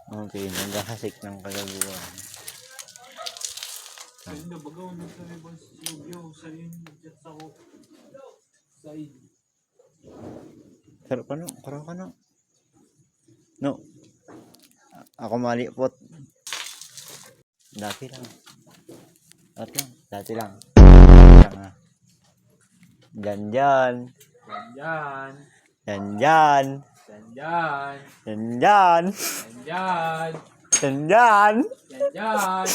Okay, naghahasik ng kagaguhan. Ayun na, bagaw na sa ibang studio. Sa yun, just ako. Side. Sarap ano? Karo ka no? No. Ako malipot. Dati lang. Dati lang. Dyan dyan. Yan. Dyan dyan. Yan. Dyan dyan. Yan. Dyan dyan. Yan.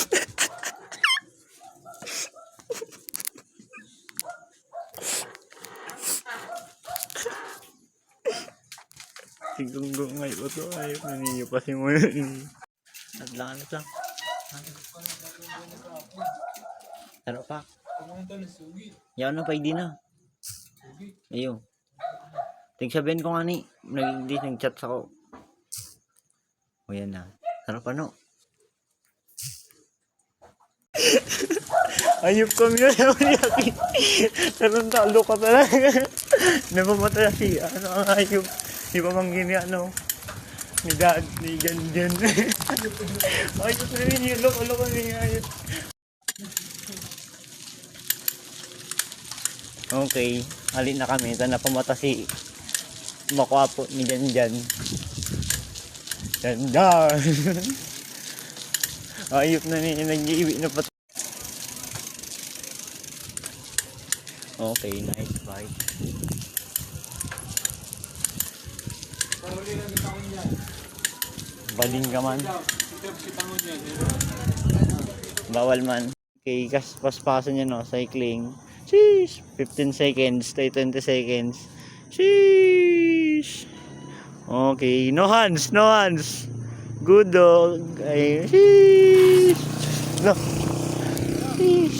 Sigunggong ngay ko to. Ayaw naniyo pa si mo yun. At lang. Sarap pa. Kumain ka na sugi. Yaw na pa hindi na. Sugi. Ayaw. Tigsabihin ko nga ni. Nag-chat ako. O yan na. Sarap ano? Ayop kami na naman yaki. Sarang talo ka talaga. Napamatay si ano ang ayop. Di pa manggini ano. Ni dad, ni Janjan. Ayop na rin yun. Loko ni ayop. Okay. Halin na kami. Ito na pamata si Makwapo ni Janjan. Janjan. Ayop na niya. Nag-iiwi na pa. Okay, nice bite. Paruli lang kita ko niyan. Baling ka man. Ito si tangon niyan. Bawal man. Okay, paspasan niya no, cycling. Sheesh! 15 seconds, stay 20 seconds. Sheesh! Okay, no hands, no hands. Good dog. Ay, sheesh! No. Sheesh!